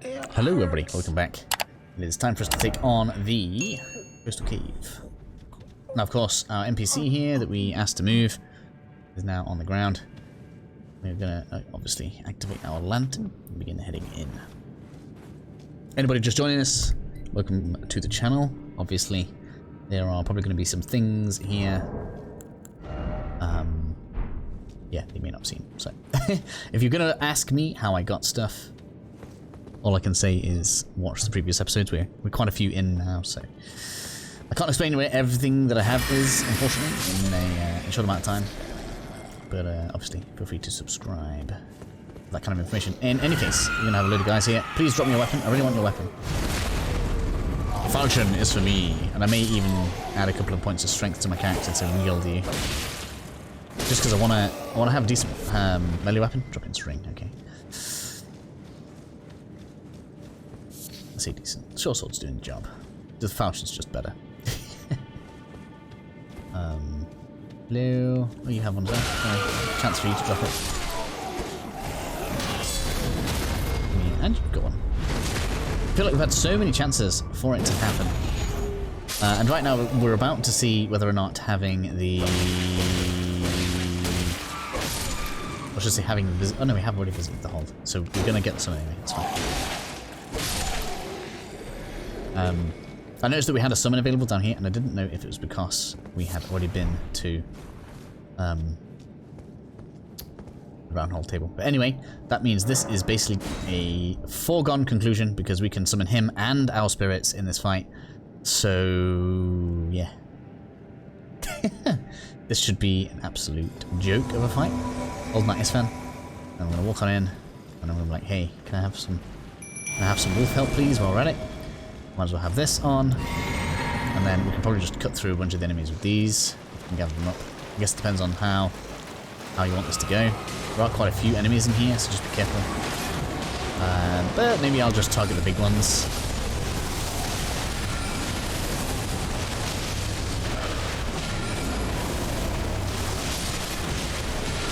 Hello everybody, welcome back. It is time for us to take on the Coastal Cave. Now of course, our NPC here that we asked to move is now on the ground. We're gonna obviously activate our lantern and begin heading in. Anybody just joining us, welcome to the channel. Obviously, there are probably going to be some things here. Yeah, they may not have seen. So, if you're gonna ask me how I got stuff, all I can say is watch the previous episodes. We're quite a few in now, so I can't explain where everything that I have is, unfortunately, in a short amount of time. But obviously, feel free to subscribe for that kind of information. In any case, we're gonna have a load of guys here. Please drop me your weapon. I really want your weapon. Falchion is for me, and I may even add a couple of points of strength to my character to wield you. Just because I wanna have a decent melee weapon. Drop in string, okay. I say decent. Short sword's doing the job. The Falchion's just better. Hello. Oh, you have one there. Chance for you to drop it. Yeah, and you've got one. I feel like we've had so many chances for it to happen. And right now we're about to see whether or not having the... I should say having the visit. Oh no, we have already visited the hold, so we're gonna get some anyway. It's fine. I noticed that we had a summon available down here, and I didn't know if it was because we had already been to the round hold table. But anyway, that means this is basically a foregone conclusion because we can summon him and our spirits in this fight. So yeah, this should be an absolute joke of a fight. Old Mattis fan. And I'm gonna walk on in, and I'm gonna be like, "Hey, can I have some wolf help, please?" While we're at it, might as well have this on, and then we can probably just cut through a bunch of the enemies with these. We can gather them up. I guess it depends on how you want this to go. There are quite a few enemies in here, so just be careful. But maybe I'll just target the big ones.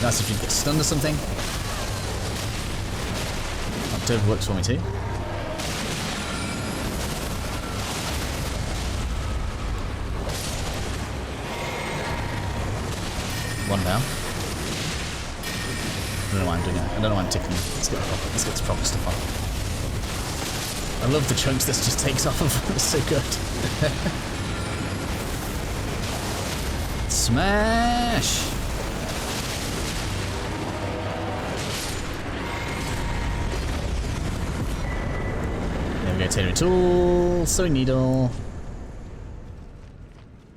Nice if you get stunned or something. October works for me too. One down. I don't know why I'm doing it. I don't know why I'm ticking. Let's get the proper stuff on. I love the chunks this just takes off of. It's so good. Smash! There we go, tailoring tool, sewing needle.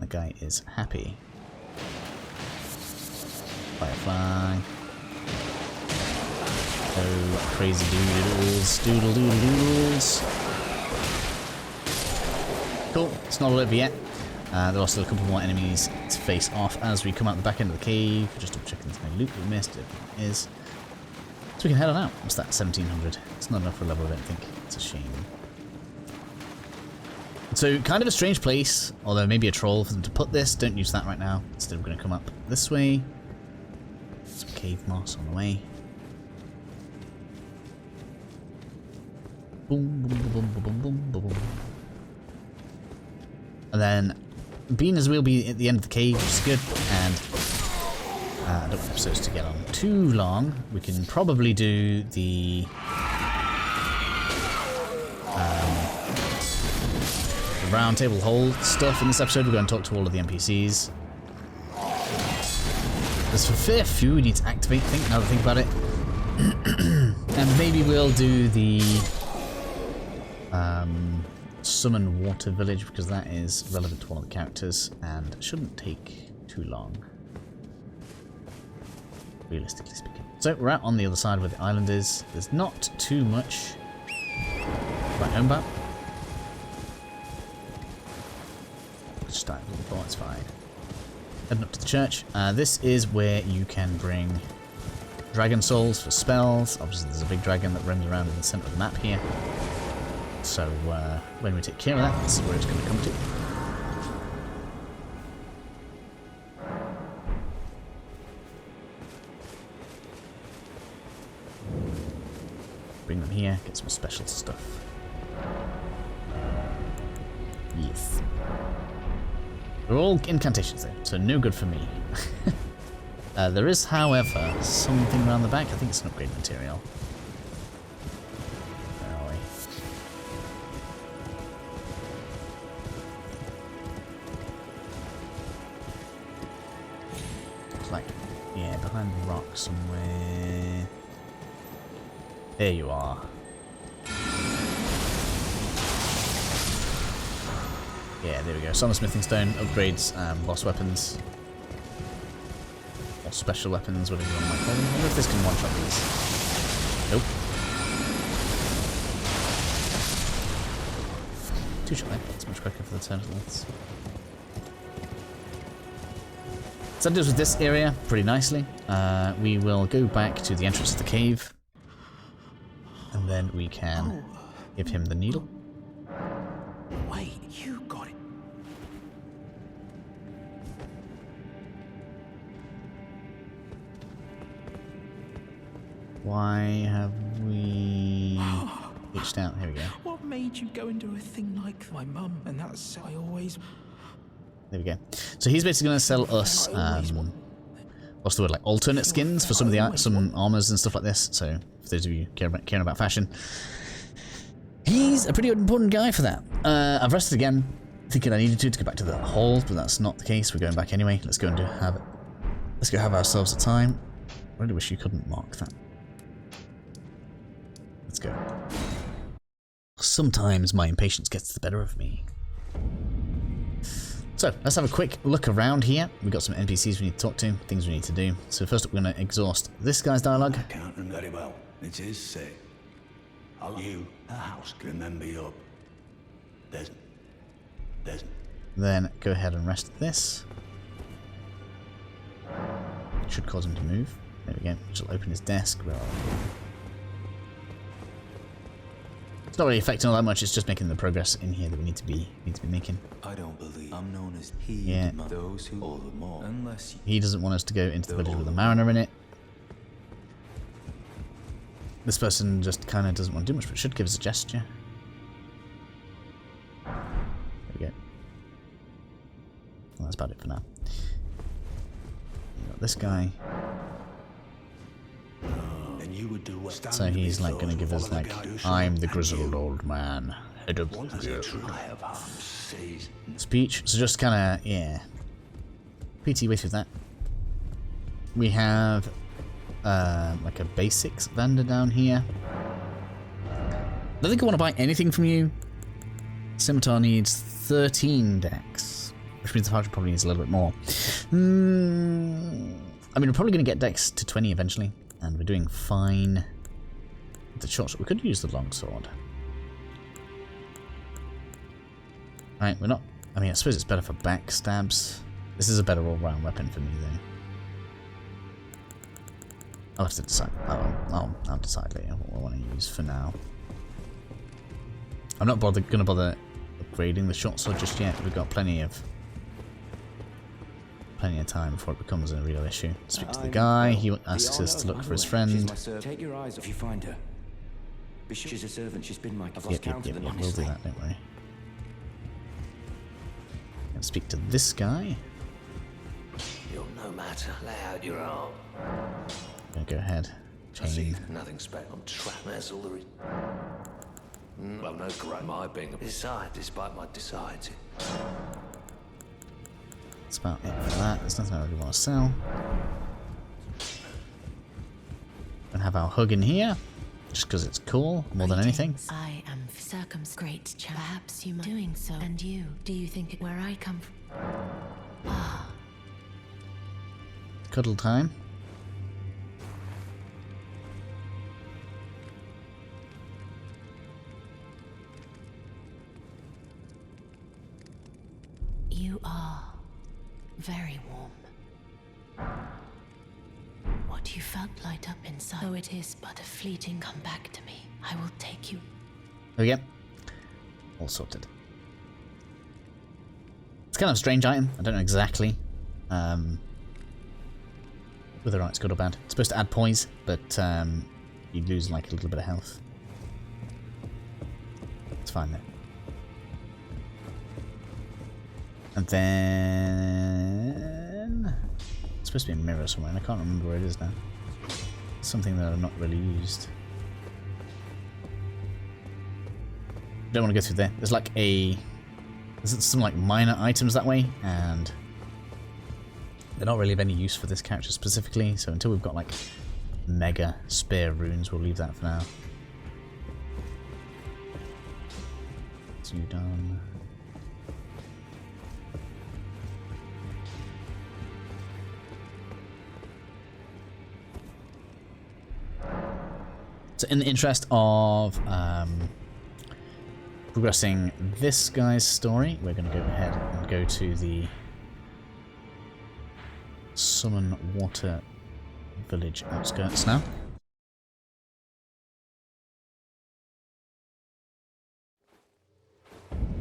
That guy is happy. Firefly. Oh, crazy doodles, doodles. Cool, it's not all over yet. There are still a couple more enemies to face off as we come out the back end of the cave. Just double checking there's no loot we missed. It is. So we can head on out. What's that? 1700. It's not enough for a level, I don't think. It's a shame. So, kind of a strange place, although maybe a troll for them to put this. Don't use that right now. Instead, we're going to come up this way. Some cave moss on the way. Boom, boom, boom, boom, boom, boom, boom, boom. And then, being as we'll be at the end of the cave, which is good, and I don't want episodes to get on too long, we can probably do the round table hold stuff in this episode. We're going to talk to all of the NPCs. As for Fear Few, we need to activate, now that I think about it. And maybe we'll do the summon water village, because that is relevant to one of the characters and shouldn't take too long, realistically speaking. So we're out on the other side where the island is. There's not too much right home about. Just dive a little before, it's fine. Heading up to the church. This is where you can bring dragon souls for spells. Obviously there's a big dragon that roams around in the center of the map here. So when we take care of that, this is where it's going to come to. Bring them here, get some special stuff. Yes. They're all incantations though, so no good for me. There is, however, something around the back. I think it's an upgrade material. Where are we? It's like, yeah, behind the rock somewhere. There you are. Yeah, there we go. Summon Smithing Stone upgrades boss weapons. Or special weapons, whatever you want to call them. I wonder if this can one-shot these. Nope. Two-shot there. It's much quicker for the turn lengths. So that deals with this area pretty nicely. We will go back to the entrance to the cave. And then we can give him the needle. Wait, you got it. Why have we reached out? Here we go. What made you go and do a thing like my mum? And that's I always. There we go. So he's basically going to sell us, what's the word, like alternate skins for some of the some armors and stuff like this. So for those of you caring about fashion, he's a pretty important guy for that. I've rested again, thinking I needed to get back to the hall, but that's not the case. We're going back anyway. Let's go and let's go have ourselves a time. I really wish you couldn't mark that. Let's go. Sometimes my impatience gets the better of me. So, let's have a quick look around here. We've got some NPCs we need to talk to, things we need to do. So first up, we're going to exhaust this guy's dialogue. I can't remember very well. It is say, I'll you, a house, remember you up. There's. Then go ahead and rest this. Should cause him to move. There we go. Which will open his desk. Where are we? It's not really affecting all that much. It's just making the progress in here that we need to be making. I don't believe I'm known as he. Yeah. Those who all the more. Unless he doesn't want us to go into the village with a mariner in it. This person just kind of doesn't want to do much, but should give us a gesture. There we go. Well, that's about it for now. We've got this guy. And you would do what? So he's like going to give us like, I'm the grizzled old man, head of the guild. Speech. So just kind of, yeah. PT way through that. We have like a basics vendor down here. I don't think I want to buy anything from you. Scimitar needs 13 dex, which means the Falchion probably needs a little bit more. I mean, we're probably going to get dex to 20 eventually, and we're doing fine with the short sword. We could use the long sword. Right, we're not. I mean, I suppose it's better for backstabs. This is a better all-round weapon for me, though. I'll have to decide. I'll decide later what I want to use for now. I'm not going to bother upgrading the short sword just yet. We've got plenty of time before it becomes a real issue. Speak to the guy. He asks us to look for his friend. Take your eyes if you find her. She's a servant. She's been my. Yep, we'll do that. Don't worry. And speak to this guy. You'll no matter. Lay out your arm. Gonna go ahead. Chain. Nothing special. I'm trapped. That's all there is. Well, no great. My being a decide, despite my decides. That's about it for that. There's nothing I really want to sell. And have our hug in here, just because it's cool more than anything. I am circumscribed. Perhaps you might doing so. And you, do you think it where I come from? Ah. Cuddle time. You are very warm. What you felt light up inside, though it is but a fleeting come back to me. I will take you. There we go. All sorted. It's kind of a strange item. I don't know exactly whether or not it's good or bad. It's supposed to add poise, but you lose like a little bit of health. Let's find it. And then... It's supposed to be a mirror somewhere, and I can't remember where it is now. Something that I've not really used. Don't want to go through there. There's like a... There's some like minor items that way, and they're not really of any use for this character specifically, so until we've got like mega spear runes, we'll leave that for now. You done. So in the interest of progressing this guy's story, we're going to go ahead and go to the Summon Water Village outskirts now.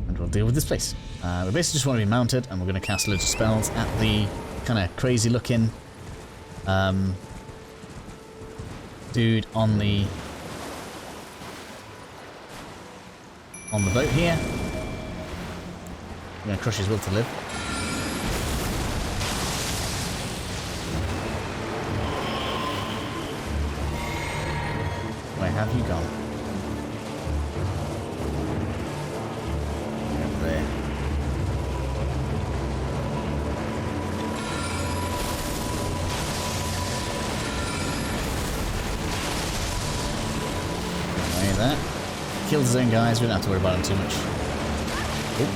And we'll deal with this place. We basically just want to be mounted, and we're going to cast loads of spells at the kind of crazy looking dude on the boat here. I'm going to crush his will to live. Where have you gone? Over there. Away that. Killed his own guys, we don't have to worry about him too much. Ooh.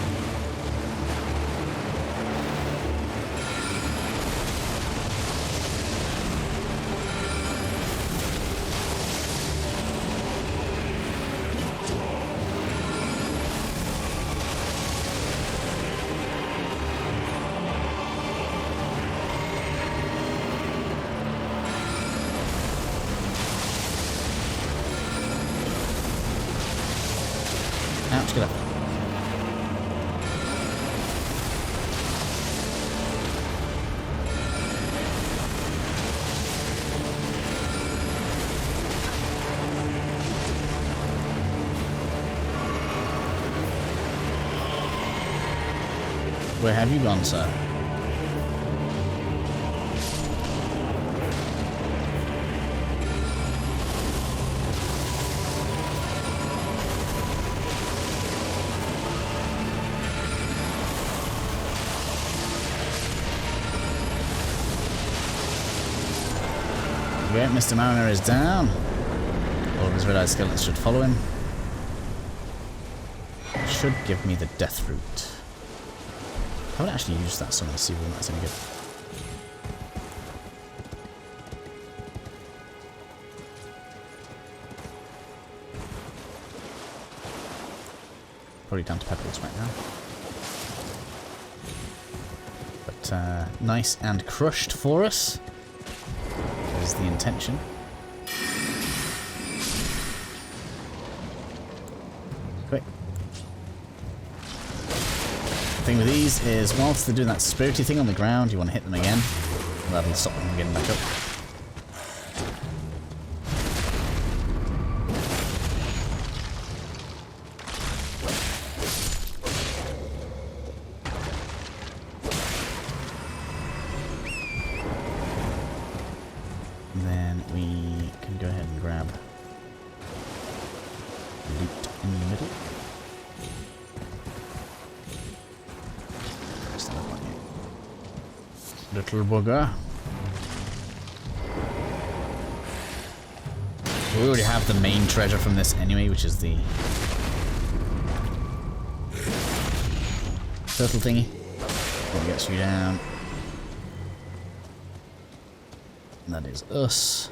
Ouch, get up. Where have you gone, sir? Great, Mr. Mariner is down. All of his red-eyed skeletons should follow him. Should give me the death root. I haven't actually used that summon to see whether that's any good. Probably down to pebbles right now. But nice and crushed for us. Is the intention. Quick. The thing with these is, whilst they're doing that spirity thing on the ground, you want to hit them again. That'll stop them from getting back up. Little bugger. We already have the main treasure from this anyway, which is the turtle thingy. That gets you down. And that is us.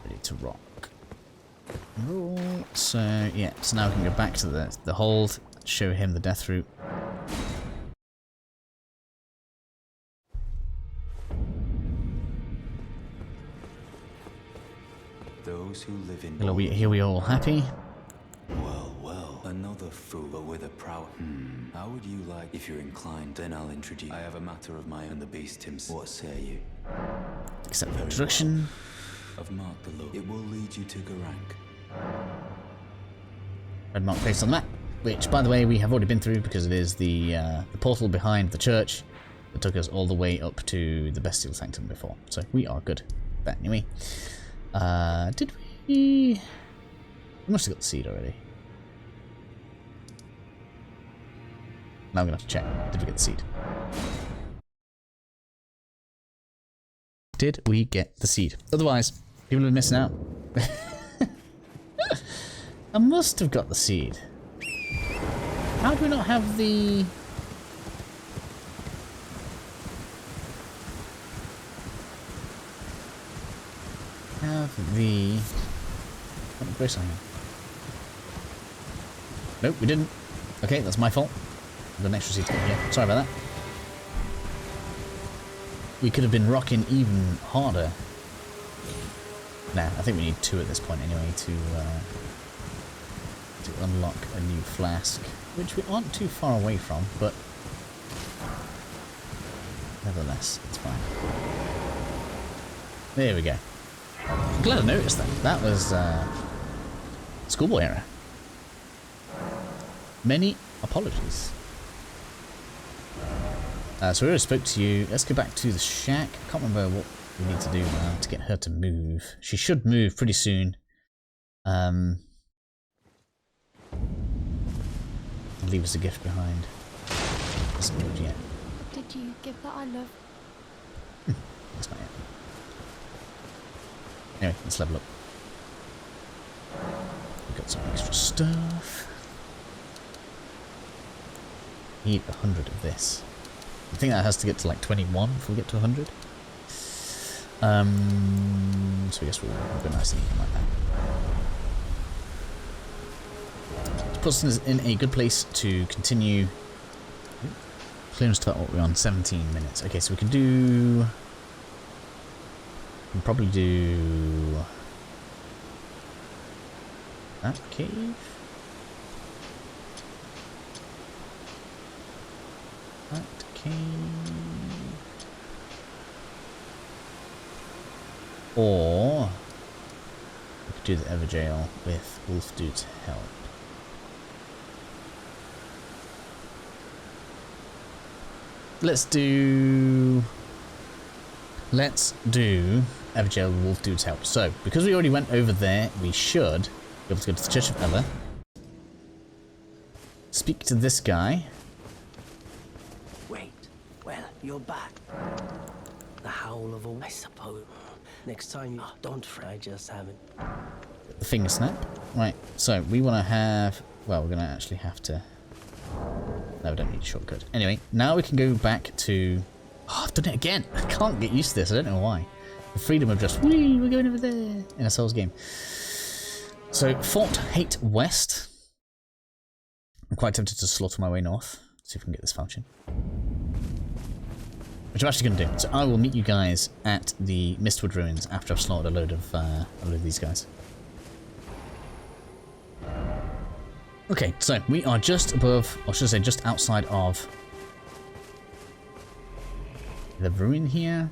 Ready to rock. Roll. So yeah, so now we can go back to the hold, show him the death route. Those who live in Here we all happy. Well, another fool, but with a proud. How would you like, if you're inclined, then I'll introduce. I have a matter of my own, the beast himself. What say you? Accept the introduction. I've marked the look. It will lead you to Garank. Red mark placed on the map, which, by the way, we have already been through because it is the portal behind the church that took us all the way up to the Bestial Sanctum before. So we are good. That anyway. Did we? We must have got the seed already. Now I'm gonna have to check. Did we get the seed? Did we get the seed? Otherwise, people are missing out. I must have got the seed. How do we not have the... What the brace on here? Nope, we didn't. Okay, that's my fault. I've got an extra seed to get here. Sorry about that. We could have been rocking even harder. Nah, I think we need 2 at this point anyway to unlock a new flask, which we aren't too far away from, but nevertheless, it's fine. There we go. I'm glad I noticed that. That was schoolboy error. Many apologies. So we already spoke to you. Let's go back to the shack. I can't remember what we need to do now to get her to move. She should move pretty soon. Leave us a gift behind. Isn't good yet. Did you give that I love? That's not yet. Anyway, let's level up. We've got some extra stuff. Need 100 of this. I think that has to get to like 21 before we get to 100. So I guess we'll go nice and even like that. It puts us in a good place to continue. Clearance total, what we're on, 17 minutes. Okay, so we can do... We can probably do... that cave? That cave... Or... we could do the Everjail with Wolf Dude's help. Let's do Everjail with Wolf Dude's help. So, because we already went over there, we should be able to go to the Church of Ever. Speak to this guy. Wait, well, you're back. The howl of a... I suppose. Next time you don't fret, I just haven't. The finger snap. Right, so we want to have... well, we're going to actually have to... no, we don't need a shortcut. Anyway, now we can go back to... oh, I've done it again! I can't get used to this, I don't know why. The freedom of just, whee, we're going over there in a Souls game. So, Fort Hate West. I'm quite tempted to slaughter my way north. See if we can get this Falchion. Which I'm actually going to do. So I will meet you guys at the Mistwood ruins after I've slaughtered a load of these guys. Okay, so we are just above, or should I say just outside of the ruin here.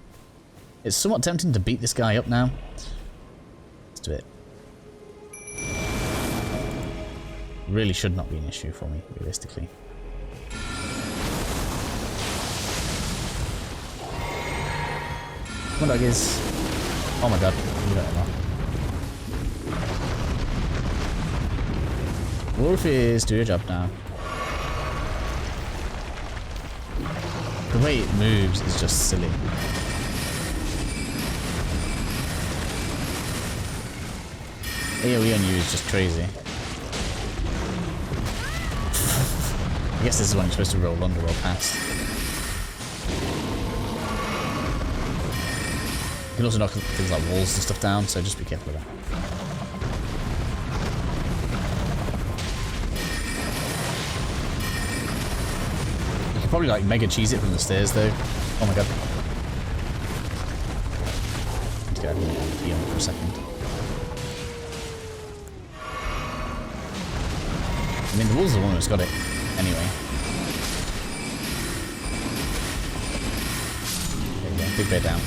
It's somewhat tempting to beat this guy up now. Let's do it. Really should not be an issue for me, realistically. Come on, doggies. Oh my god, you don't know. Wolfies, do your job now. The way it moves is just silly. AoE on you is just crazy. I guess this is when you're supposed to roll under or past. You can also knock things like walls and stuff down, so just be careful of that. You can probably like mega cheese it from the stairs though. Oh my god. Let's get out of here for a second. I mean, the wolves are the one who's got it anyway. There we go, big bear down.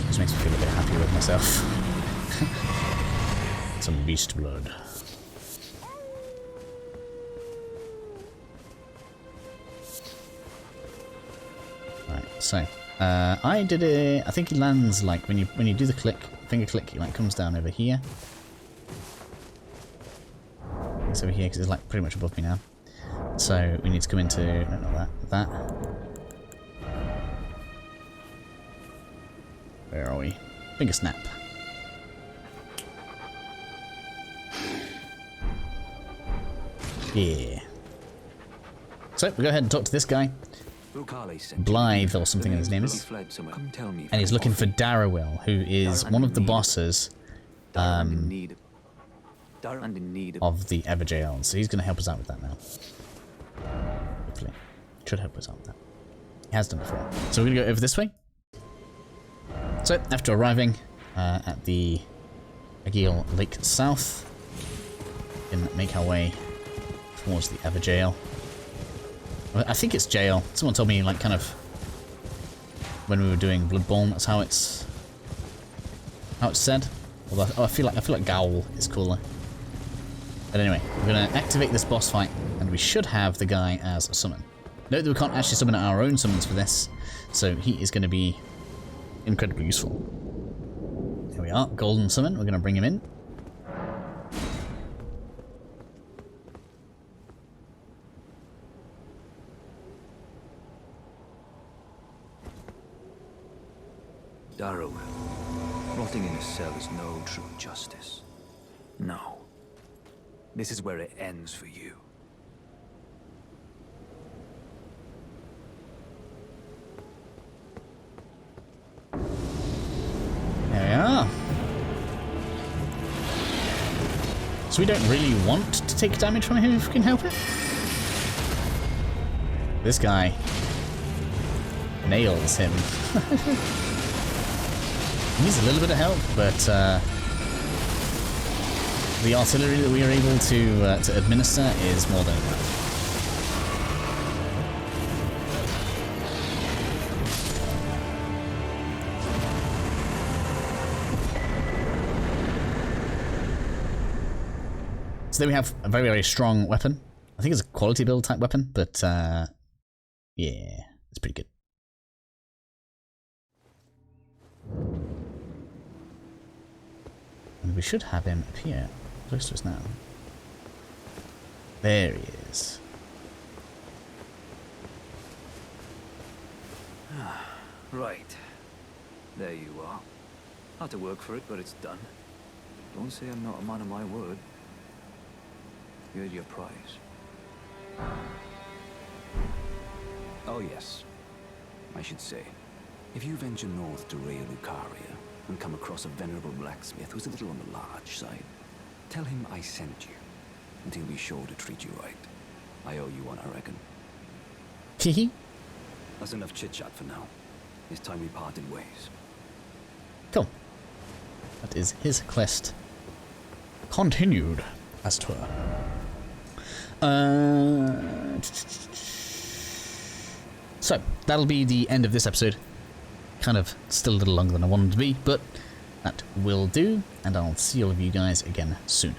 Just makes me feel a bit happy with myself. Some beast blood. Right, so I did it. I think he lands like when you do the click, finger click, he like comes down over here. It's over here because it's like pretty much above me now. So we need to come into no, not that. Where are we? Finger snap. Yeah. So we go ahead and talk to this guy. Blaidd or something his name is. And he's looking for Darriwil, who is one of the bosses of the Erdtree. So he's going to help us out with that now. Hopefully. Should help us out with that. He has done before. So we're going to go over this way. So after arriving at the Agil Lake South, we can make our way towards the Erdtree. I think it's jail. Someone told me, like, kind of when we were doing Bloodborne, that's how it's said. Although I feel like Gowl is cooler. But anyway, we're gonna activate this boss fight, and we should have the guy as a summon. Note that we can't actually summon our own summons for this, so he is going to be incredibly useful. Here we are, golden summon. We're gonna bring him in. Darriwil. Rotting in a cell is no true justice. No. This is where it ends for you. There we are. So we don't really want to take damage from him if we can help it. This guy nails him. He needs a little bit of help, but the artillery that we are able to administer is more than enough. So there we have a very, very strong weapon. I think it's a quality build type weapon, but yeah, it's pretty good. And we should have him up here, close to us now. There he is. Right. There you are. Had to work for it, but it's done. Don't say I'm not a man of my word. Here's your prize. Oh yes, I should say. If you venture north to Lucaria and come across a venerable blacksmith who's a little on the large side, tell him I sent you, and he'll be sure to treat you right. I owe you one, I reckon. Hehe. That's enough chit-chat for now. It's time we parted ways. Cool. That is his quest continued, as it were. So, that'll be the end of this episode. Kind of still a little longer than I wanted to be, but that will do, and I'll see all of you guys again soon.